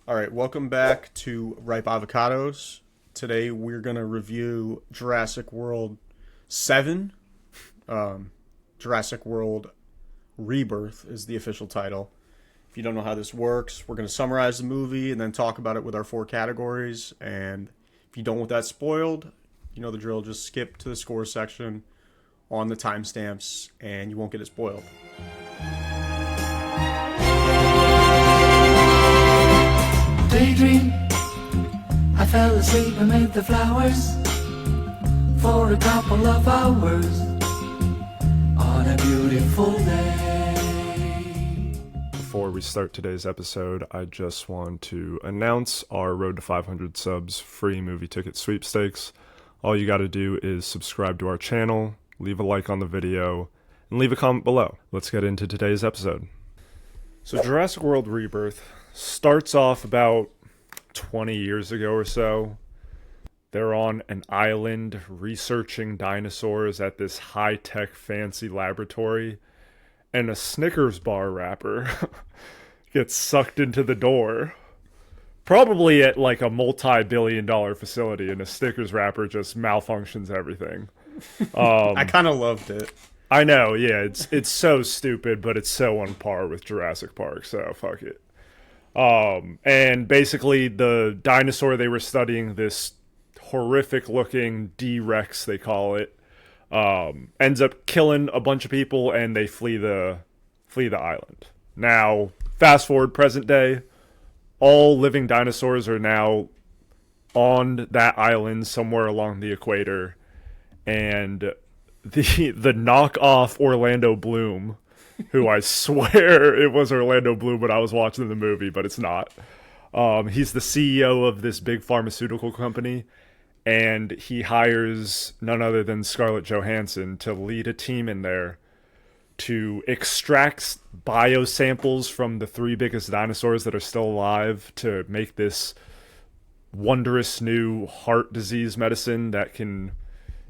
All right, welcome back to Ripe Avocados. Today we're going to review Jurassic World 7. Jurassic World Rebirth is the official title. If you don't know how this works, we're going to summarize the movie and then talk about it with our four categories. And if you don't want that spoiled, you know the drill. Just skip to the score section on the timestamps and you won't get it spoiled. Daydream, I fell asleep amid the flowers for a couple of hours on a beautiful day. Before we start today's episode, I just want to announce our Road to 500 subs free movie ticket sweepstakes. All you got to do is subscribe to our channel, leave a like on the video, and leave a comment below. Let's get into today's episode. So Jurassic World Rebirth starts off about 20 years ago or so. They're on an island researching dinosaurs at this high-tech fancy laboratory, and a Snickers bar wrapper gets sucked into the door. Probably at like a multi-billion-dollar facility, and a Snickers wrapper just malfunctions everything. I kind of loved it. I know, yeah, it's so stupid, but it's so on par with Jurassic Park, so fuck it. And basically the dinosaur they were studying, this horrific looking D-Rex they call it, ends up killing a bunch of people and they flee the island. Now, fast forward present day, all living dinosaurs are now on that island somewhere along the equator, and the knockoff Orlando Bloom, who I swear it was Orlando Bloom when I was watching the movie, but it's not. He's the CEO of this big pharmaceutical company, and he hires none other than Scarlett Johansson to lead a team in there to extract biosamples from the three biggest dinosaurs that are still alive to make this wondrous new heart disease medicine that can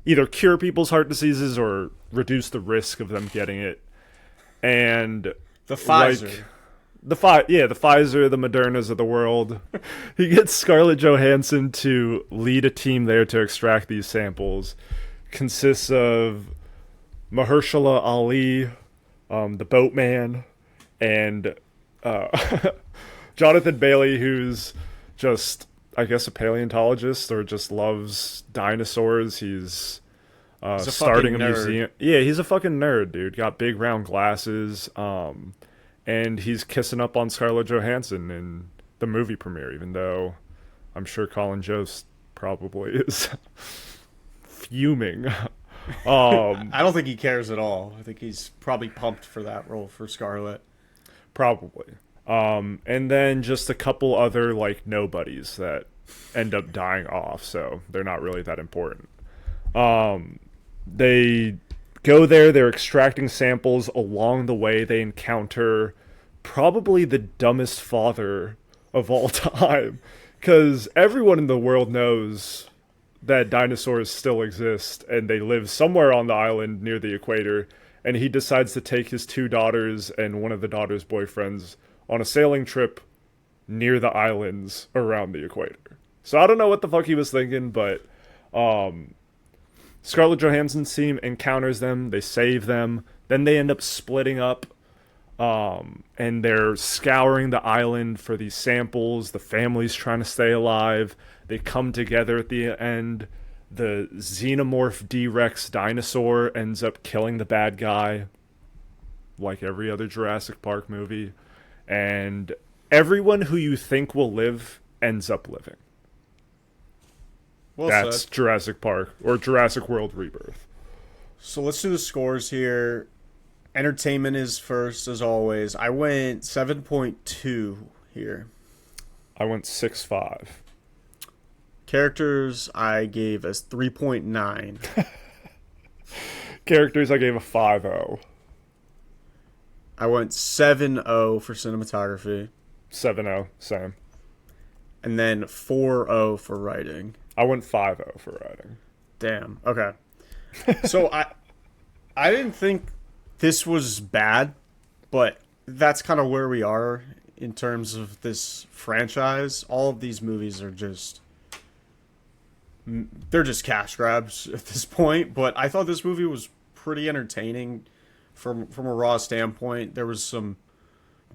either cure people's heart diseases or reduce the risk of them getting it. And The Pfizer. The Pfizer, the Modernas of the world. He gets Scarlett Johansson to lead a team there to extract these samples. Consists of Mahershala Ali, the Boatman, and Jonathan Bailey, who's just, I guess, a paleontologist or just loves dinosaurs. He's starting a museum. Yeah, he's a fucking nerd, dude. Got big round glasses. And he's kissing up on Scarlett Johansson in the movie premiere, even though I'm sure Colin Jost probably is fuming. I don't think he cares at all. I think he's probably pumped for that role for Scarlett. Probably. And then just a couple other, like, nobodies that end up dying off, so they're not really that important. They go there, they're extracting samples. Along the way, they encounter probably the dumbest father of all time, because everyone in the world knows that dinosaurs still exist, and they live somewhere on the island near the equator, and he decides to take his two daughters and one of the daughter's boyfriends on a sailing trip near the islands around the equator. So I don't know what the fuck he was thinking, but Scarlett Johansson's team encounters them, they save them, then they end up splitting up, and they're scouring the island for these samples. The family's trying to stay alive. They come together at the end. The xenomorph D-Rex dinosaur ends up killing the bad guy, like every other Jurassic Park movie. And everyone who you think will live ends up living. Well That's said. Jurassic Park, or Jurassic World Rebirth. So let's do the scores here. Entertainment is first, as always. I went 7.2 here. I went 6.5. Characters, I gave as 3.9. Characters, I gave a 5.0. I went 7.0 for cinematography. 7.0, same. And then 4.0 for writing. I went 5.0 for writing. Damn. Okay. So I didn't think this was bad, but that's kind of where we are in terms of this franchise. All of these movies are just they're just cash grabs at this point. But I thought this movie was pretty entertaining from a raw standpoint. There was some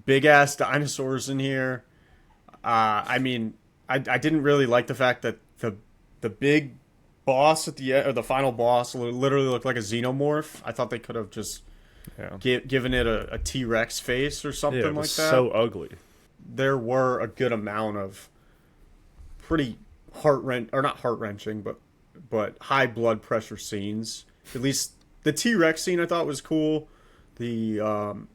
big ass dinosaurs in here. I mean, I didn't really like the fact that the big boss at the end, or the final boss, literally looked like a xenomorph. I thought they could have just given it a T-Rex face or something it was like that. so ugly. There were a good amount of pretty not heart wrenching, but high blood pressure scenes. At least the T-Rex scene I thought was cool. The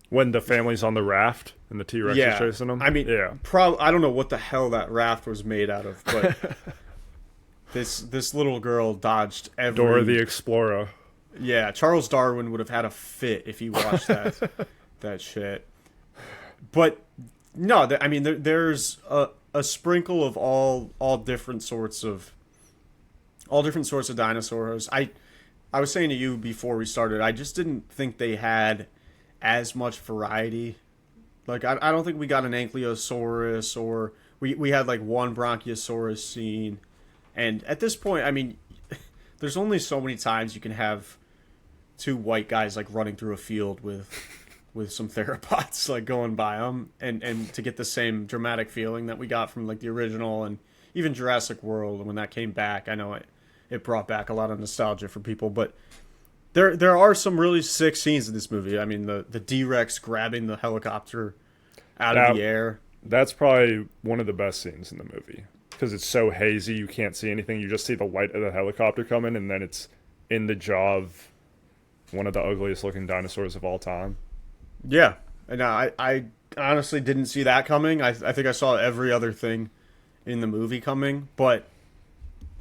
When the family's on the raft and the T-Rex is chasing them. I mean, I don't know what the hell that raft was made out of, but this little girl dodged every Dora the Explorer. Yeah, Charles Darwin would have had a fit if he watched that shit. But no, I mean, there's a sprinkle of all different sorts of dinosaurs. I was saying to you before we started, I just didn't think they had as much variety. Like, I don't think we got an Ankylosaurus, or we had like one Bronchiosaurus scene. And at this point, I mean, there's only so many times you can have two white guys like running through a field with some theropods like going by them, and to get the same dramatic feeling that we got from like the original and even Jurassic World when that came back. I know it brought back a lot of nostalgia for people, but there are some really sick scenes in this movie. I mean, the D-Rex grabbing the helicopter out of the air. That's probably one of the best scenes in the movie, because it's so hazy, you can't see anything. You just see the light of the helicopter coming, and then it's in the jaw of one of the ugliest looking dinosaurs of all time. Yeah, and I honestly didn't see that coming. I think I saw every other thing in the movie coming, but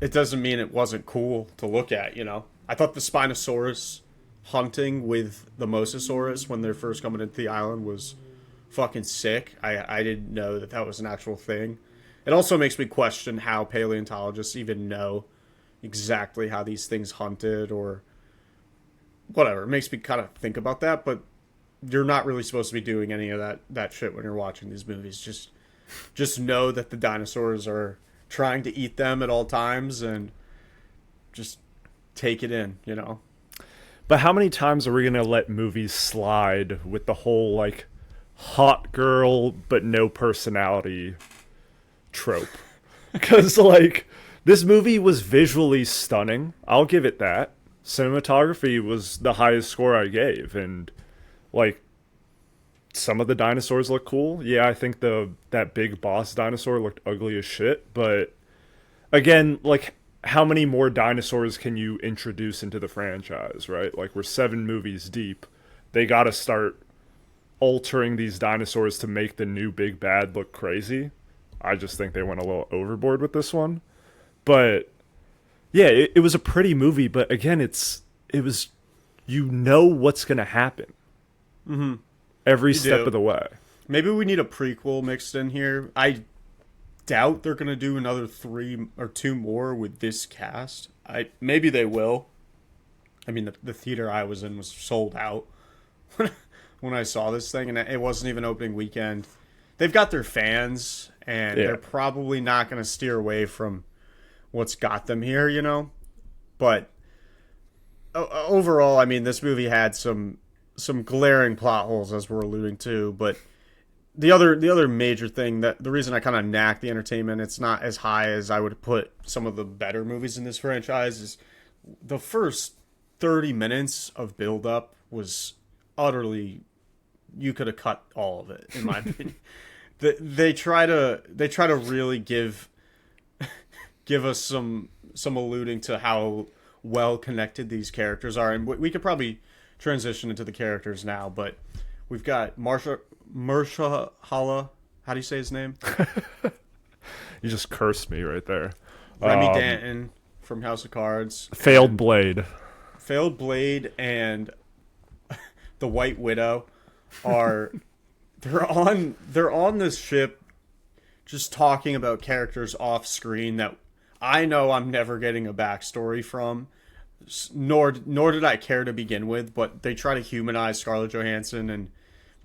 it doesn't mean it wasn't cool to look at, you know? I thought the Spinosaurus hunting with the Mosasaurus when they're first coming into the island was fucking sick. I didn't know that was an actual thing. It also makes me question how paleontologists even know exactly how these things hunted or whatever. It makes me kind of think about that, but you're not really supposed to be doing any of that shit when you're watching these movies. Just know that the dinosaurs are trying to eat them at all times, and just take it in, you know? But how many times are we going to let movies slide with the whole, like, hot girl but no personality trope? Because, like, this movie was visually stunning. I'll give it that. Cinematography was the highest score I gave, and, like, some of the dinosaurs look cool. Yeah, I think that big boss dinosaur looked ugly as shit, but again, like, how many more dinosaurs can you introduce into the franchise, right? Like, we're 7 movies deep. They gotta start altering these dinosaurs to make the new big bad look crazy. I just think they went a little overboard with this one. But yeah, it was a pretty movie, but again, it was, you know what's gonna happen. Mm-hmm. Every step of the way. Maybe we need a prequel mixed in here. I doubt they're going to do another 3 or 2 more with this cast. Maybe they will. I mean, the theater I was in was sold out when I saw this thing, and it wasn't even opening weekend. They've got their fans, and they're probably not going to steer away from what's got them here, you know? But overall, I mean, this movie had some glaring plot holes, as we're alluding to, but the other major thing, that the reason I kind of knack the entertainment, it's not as high as I would put some of the better movies in this franchise, is the first 30 minutes of build-up was utterly, you could have cut all of it, in my opinion. They try to really give us some alluding to how well connected these characters are, and we could probably transition into the characters now, but we've got Mahershala. How do you say his name? You just cursed me right there. Remy Danton from House of Cards. Failed Blade, and the White Widow are they're on this ship, just talking about characters off screen that I know I'm never getting a backstory from. Nor did I care to begin with, but they try to humanize Scarlett Johansson and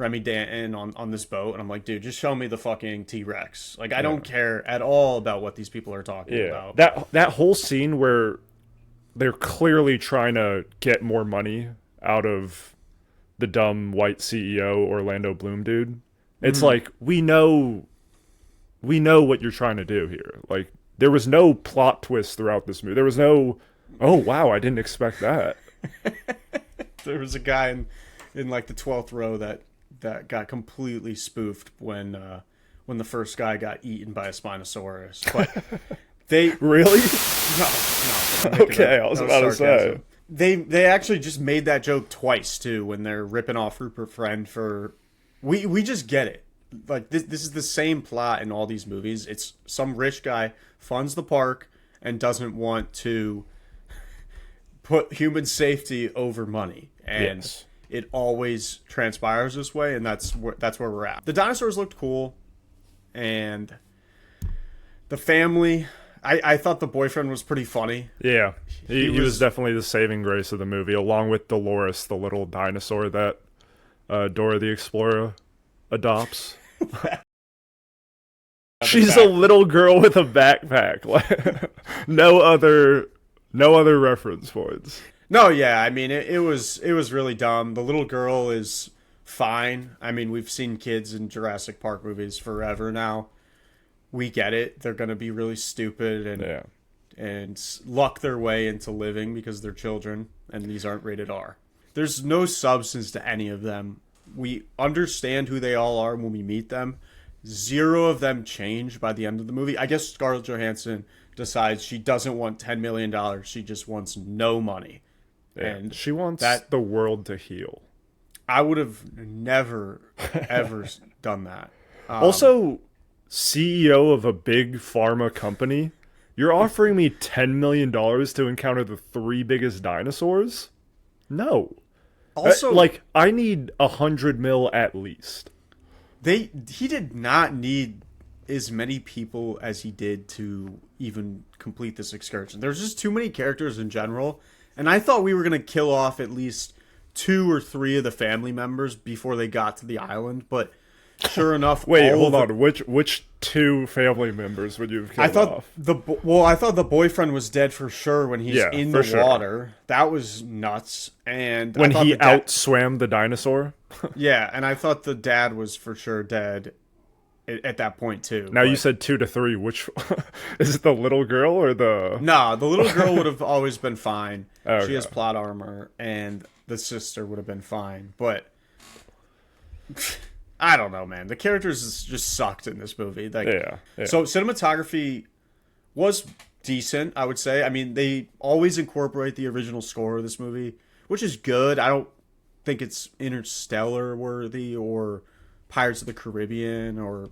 Remy Danton on this boat, and I'm like, dude, just show me the fucking T-Rex. Like, I don't care at all about what these people are talking about. That whole scene where they're clearly trying to get more money out of the dumb white CEO Orlando Bloom dude. It's like, we know what you're trying to do here. Like, there was no plot twist throughout this movie. There was no, oh wow, I didn't expect that. There was a guy in like the 12th row that got completely spoofed when the first guy got eaten by a Spinosaurus. But they Really? no. Okay, I was about to say. They actually just made that joke twice too when they're ripping off Rupert Friend for we just get it. Like this is the same plot in all these movies. It's some rich guy funds the park and doesn't want to put human safety over money. And it always transpires this way, and that's where we're at. The dinosaurs looked cool, and the family, I thought the boyfriend was pretty funny. Yeah, he was definitely the saving grace of the movie, along with Dolores, the little dinosaur that Dora the Explorer adopts. She's a little girl with a backpack. no other reference points. No, yeah, I mean it was really dumb. The little girl is fine. I mean, we've seen kids in Jurassic Park movies forever now. We get it. They're gonna be really stupid and luck their way into living because they're children, and these aren't rated R. There's no substance to any of them. We understand who they all are when we meet them. Zero of them change by the end of the movie. I guess Scarlett Johansson decides she doesn't want $10 million. She just wants no money. Yeah. And she wants the world to heal. I would have never, ever done that. Also, CEO of a big pharma company, you're offering me $10 million to encounter the 3 biggest dinosaurs? No. Also, I need 100 mil at least. He did not need as many people as he did to even complete this excursion. There's just too many characters in general, and I thought we were going to kill off at least 2 or 3 of the family members before they got to the island, but sure enough... Wait, hold on. Which 2 family members would you have killed off? I thought the boyfriend was dead for sure when he's in the water. That was nuts. And when he outswam the dinosaur? Yeah, and I thought the dad was for sure dead at that point too. Now you said 2 to 3. Which is it, the little girl or the... No, the little girl would have always been fine. Okay. She has plot armor, and the sister would have been fine. But I don't know, man. The characters just sucked in this movie. Yeah. So cinematography was decent, I would say. I mean, they always incorporate the original score of this movie, which is good. I don't think it's Interstellar worthy or Pirates of the Caribbean or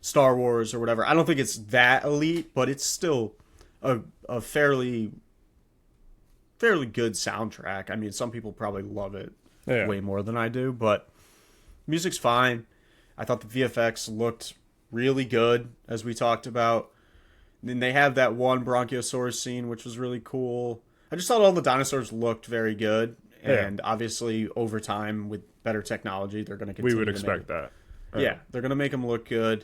Star Wars or whatever. I don't think it's that elite, but it's still a fairly good soundtrack. I mean, some people probably love it way more than I do, but music's fine. I thought the VFX looked really good, as we talked about. And then they have that one Bronchiosaurus scene, which was really cool. I just thought all the dinosaurs looked very good. And obviously, over time, with better technology, they're going to continue. We would expect that. Yeah, they're going to make them look good.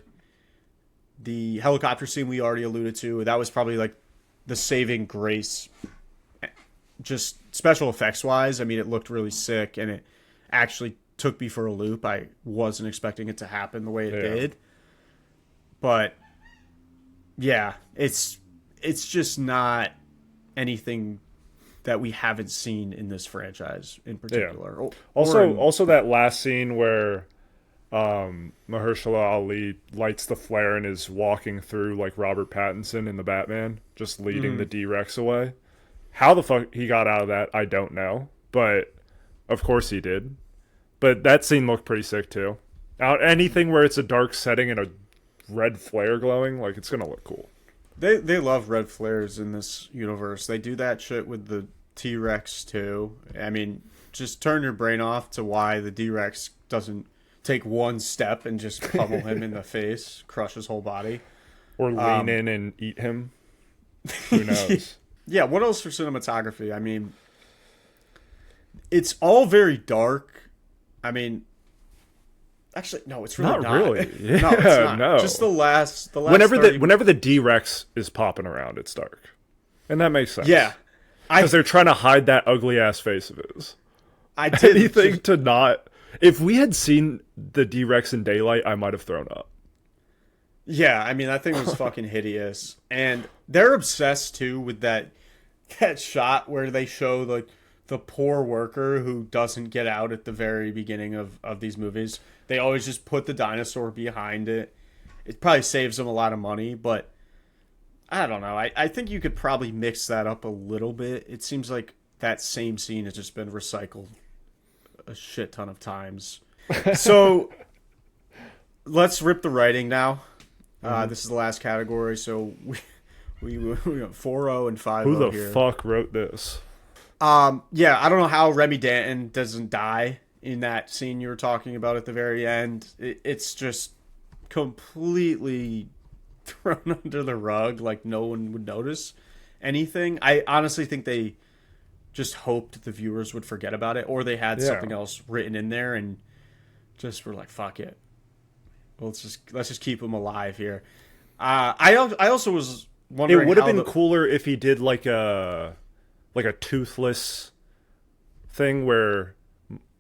The helicopter scene we already alluded to, that was probably like the saving grace. Just special effects wise, I mean, it looked really sick, and it actually took me for a loop. I wasn't expecting it to happen the way it did. But yeah, it's just not anything that we haven't seen in this franchise in particular. Yeah. Also that last scene where Mahershala Ali lights the flare and is walking through like Robert Pattinson in the Batman, just leading the D-Rex away. How the fuck he got out of that, I don't know. But of course he did. But that scene looked pretty sick too. Anything where it's a dark setting and a red flare glowing, like, it's gonna look cool. They love red flares in this universe. They do that shit with the T-Rex too. I mean, just turn your brain off to why the D-Rex doesn't take one step and just pummel him in the face, crush his whole body. Or lean in and eat him. Who knows? Yeah, what else for cinematography? I mean, it's all very dark. I mean, Actually, no, it's really Not not. really. Yeah, No, it's not. no. Just the last Whenever the D-Rex is popping around, it's dark. And that makes sense. Yeah. Because they're trying to hide that ugly ass face of his. I did Anything to not. If we had seen the D-Rex in daylight, I might have thrown up. Yeah, I mean that thing was fucking hideous. And they're obsessed too with that shot where they show like the poor worker who doesn't get out at the very beginning of these movies. They always just put the dinosaur behind it. It probably saves them a lot of money, but I don't know. I think you could probably mix that up a little bit. It seems like that same scene has just been recycled a shit ton of times. So let's rip the writing now. This is the last category, so we got 4-0 and 5-0 Who the here. fuck wrote this? Yeah, I don't know how Remy Danton doesn't die in that scene you were talking about at the very end. It's just completely thrown under the rug, like no one would notice anything. I honestly think they just hoped the viewers would forget about it, or they had something else written in there and just were like, "Fuck it, let's just keep him alive here." I also was wondering. It would have been cooler if he did like a toothless thing where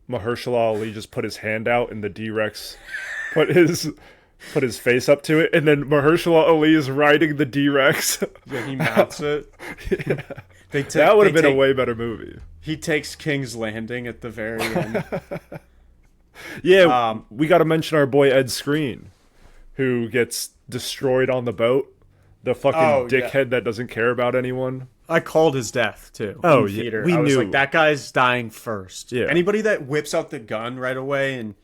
Mahershala Ali just put his hand out and the D-Rex put his face up to it, and then Mahershala Ali is riding the D-Rex. Yeah, he mounts it. Yeah. That would have been a way better movie. He takes King's Landing at the very end. Yeah, we got to mention our boy Ed Skrein, who gets destroyed on the boat. The fucking dickhead that doesn't care about anyone. I called his death too. Oh, in theater. we I was knew. like, that guy's dying first. Yeah. Anybody that whips out the gun right away and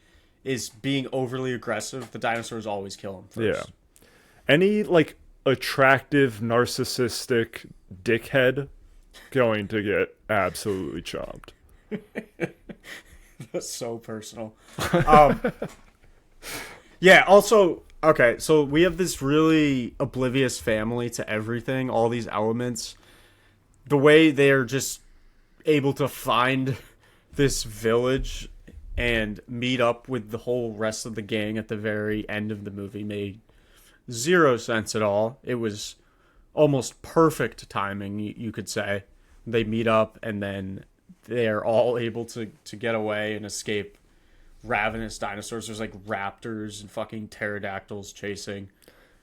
is being overly aggressive, the dinosaurs always kill him first. Yeah. Any like attractive, narcissistic dickhead going to get absolutely chomped. That's so personal. Yeah, also, okay, so we have this really oblivious family to everything, all these elements. The way they're just able to find this village and meet up with the whole rest of the gang at the very end of the movie made zero sense at all. It was almost perfect timing, you could say. They meet up and then they're all able to get away and escape ravenous dinosaurs. There's like raptors and fucking pterodactyls chasing.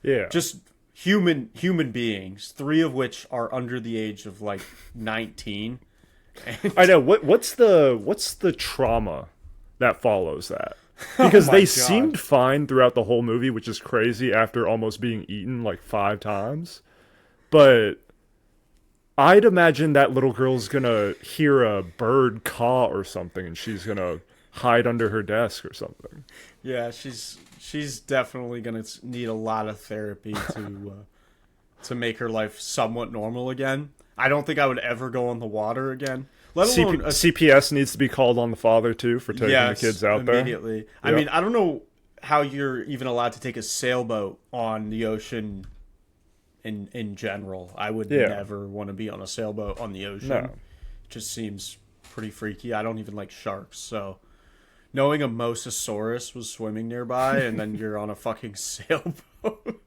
Yeah. Just human beings, 3 of which are under the age of like 19. And I know. What's the trauma that follows that? Because they seemed fine throughout the whole movie, which is crazy after almost being eaten like 5 times. But I'd imagine that little girl's gonna hear a bird caw or something, and she's gonna hide under her desk or something. Yeah, she's definitely gonna need a lot of therapy to make her life somewhat normal again. I don't think I would ever go on the water again. Let alone CPS needs to be called on the father too for taking the kids out immediately. there. I mean, I don't know how you're even allowed to take a sailboat on the ocean. In general, I would never want to be on a sailboat on the ocean. No. It just seems pretty freaky. I don't even like sharks, so knowing a mosasaurus was swimming nearby and then you're on a fucking sailboat,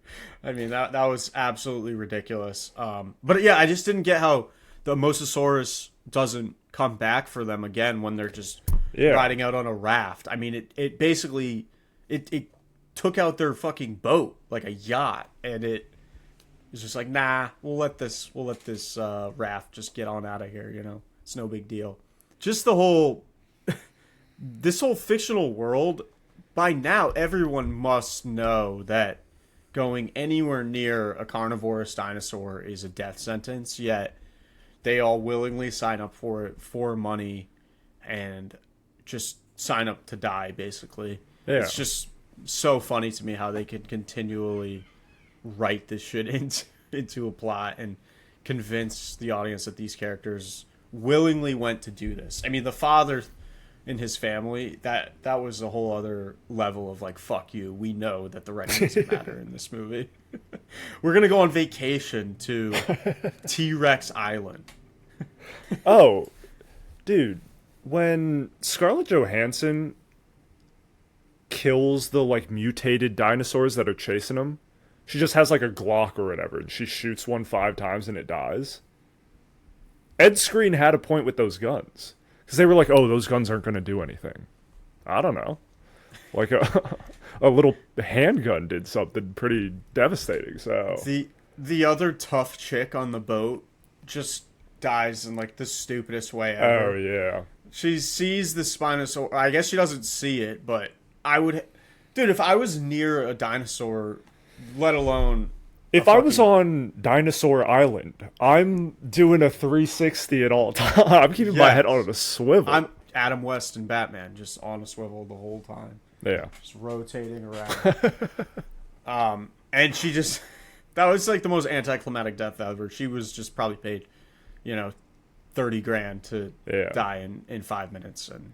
I mean that was absolutely ridiculous. But yeah, I just didn't get how the mosasaurus doesn't come back for them again when they're just riding out on a raft. I mean, it basically it took out their fucking boat like a yacht, and it's just like, nah, we'll let this raft just get on out of here, you know? It's no big deal. Just this whole fictional world, by now everyone must know that going anywhere near a carnivorous dinosaur is a death sentence, yet they all willingly sign up for it for money and just sign up to die, basically. Yeah. It's just so funny to me how they could continually write this shit into a plot and convince the audience that these characters willingly went to do this. I mean, the father and his family, that was a whole other level of like, fuck you, we know that the writing doesn't matter in this movie. We're gonna go on vacation to T-Rex Island. Oh, dude, when Scarlett Johansson kills the like mutated dinosaurs that are chasing him. She just has like a Glock or whatever, and she shoots one 5 times and it dies. Ed Skrein had a point with those guns. Because they were like, oh, those guns aren't going to do anything. I don't know. Like a little handgun did something pretty devastating, so... The other tough chick on the boat just dies in like the stupidest way ever. Oh, yeah. She sees the Spinosaurus. I guess she doesn't see it, but I would... Dude, if I was near a dinosaur, let alone... If I was on Dinosaur Island, I'm doing a 360 at all times. I'm keeping my head on a swivel. I'm Adam West and Batman, just on a swivel the whole time. Yeah. Just rotating around. And she just... That was like the most anticlimactic death ever. She was just probably paid, 30 grand to die in 5 minutes. And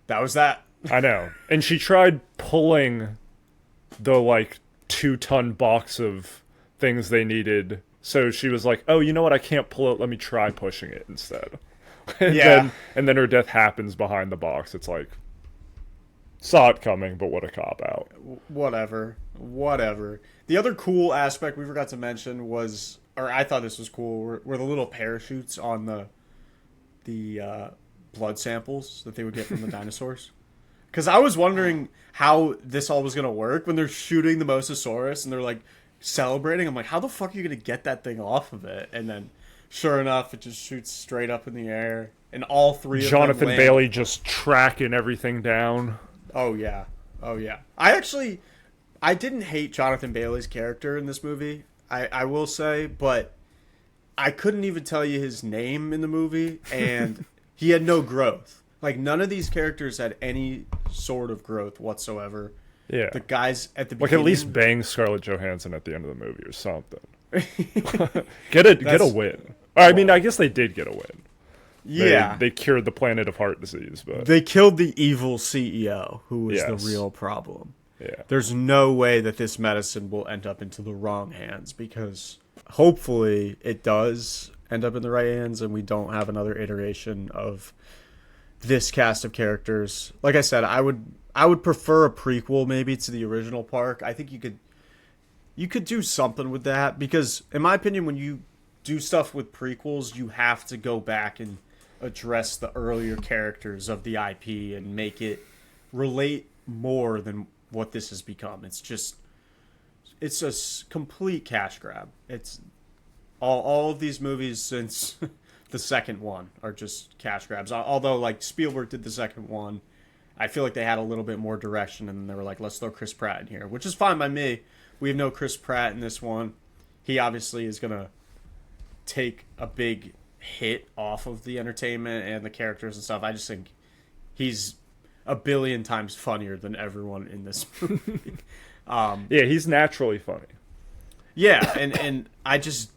that was that. I know. And she tried pulling the, 2-ton box of things they needed. So she was like, oh, you know what? I can't pull it. Let me try pushing it instead. And then her death happens behind the box. It's like, saw it coming, but what a cop-out. Whatever. The other cool aspect we forgot to mention was, or I thought this was cool, were the little parachutes on the blood samples that they would get from the dinosaurs. Because I was wondering how this all was going to work when they're shooting the Mosasaurus and they're like celebrating. I'm like, how the fuck are you going to get that thing off of it? And then, sure enough, it just shoots straight up in the air. And all three of them Jonathan land. Bailey just tracking everything down. Oh, yeah. I didn't hate Jonathan Bailey's character in this movie, I will say, but I couldn't even tell you his name in the movie, and he had no growth. Like, none of these characters had any sort of growth whatsoever. Yeah. The guys at the beginning... Like, at least bang Scarlett Johansson at the end of the movie or something. Get a win. I mean, I guess they did get a win. Yeah. They cured the planet of heart disease, but... They killed the evil CEO, who was the real problem. Yeah. There's no way that this medicine will end up into the wrong hands, because hopefully it does end up in the right hands and we don't have another iteration of this cast of characters. Like I said, I would prefer a prequel maybe to the original Park. I think you could do something with that, because in my opinion, when you do stuff with prequels, you have to go back and address the earlier characters of the IP and make it relate more than what this has become. It's a complete cash grab. It's all of these movies since the second one are just cash grabs. Although, like, Spielberg did the second one, I feel like they had a little bit more direction, and then they were like, let's throw Chris Pratt in here, which is fine by me. We have no Chris Pratt in this one. He obviously is gonna take a big hit off of the entertainment and the characters and stuff. I just think he's a billion times funnier than everyone in this movie. Yeah, he's naturally funny. Yeah, and I just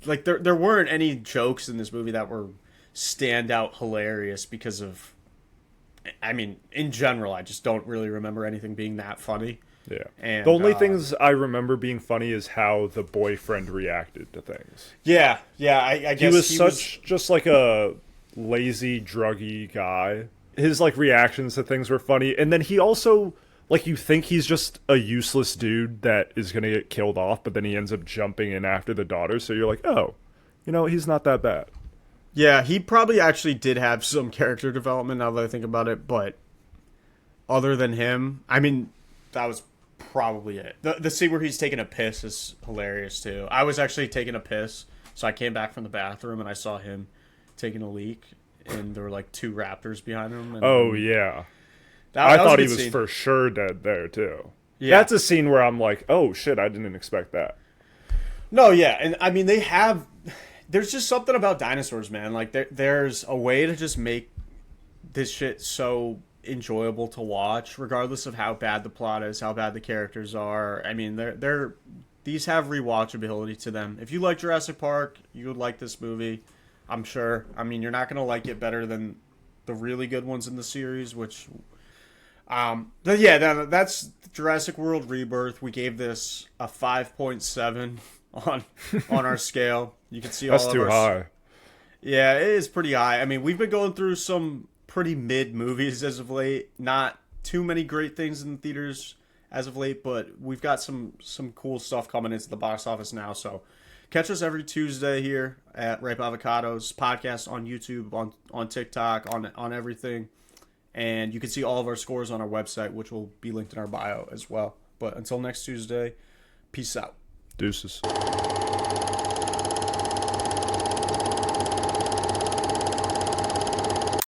like there weren't any jokes in this movie that were standout hilarious because of, I mean, in general, I just don't really remember anything being that funny. Yeah. And the only things I remember being funny is how the boyfriend reacted to things. Yeah, I guess he was just like a lazy, druggy guy. His like reactions to things were funny, and then he also, like, you think he's just a useless dude that is gonna get killed off, but then he ends up jumping in after the daughter, so you're like, oh, he's not that bad. Yeah, he probably actually did have some character development now that I think about it, but other than him, I mean, that was probably it. The scene where he's taking a piss is hilarious too. I was actually taking a piss, so I came back from the bathroom and I saw him taking a leak, and there were like 2 raptors behind him. And, oh yeah, that I was thought a he good was scene. for sure dead there too. Yeah, that's a scene where I'm like, oh shit, I didn't expect that. No, yeah, and I mean there's just something about dinosaurs, man. Like there's a way to just make this shit so enjoyable to watch, regardless of how bad the plot is, how bad the characters are. I mean, these have rewatchability to them. If you like Jurassic Park, you would like this movie, I'm sure. I mean, you're not gonna like it better than the really good ones in the series, which but yeah, that's Jurassic World Rebirth. We gave this a 5.7 on our scale. You can see that's all of too our high. Yeah, it is pretty high. I mean, we've been going through some pretty mid movies as of late. Not too many great things in the theaters as of late, but we've got some cool stuff coming into the box office now. So catch us every Tuesday here at Ripe Avocados podcast on YouTube, on TikTok, on everything. And you can see all of our scores on our website, which will be linked in our bio as well. But until next Tuesday, peace out. Deuces.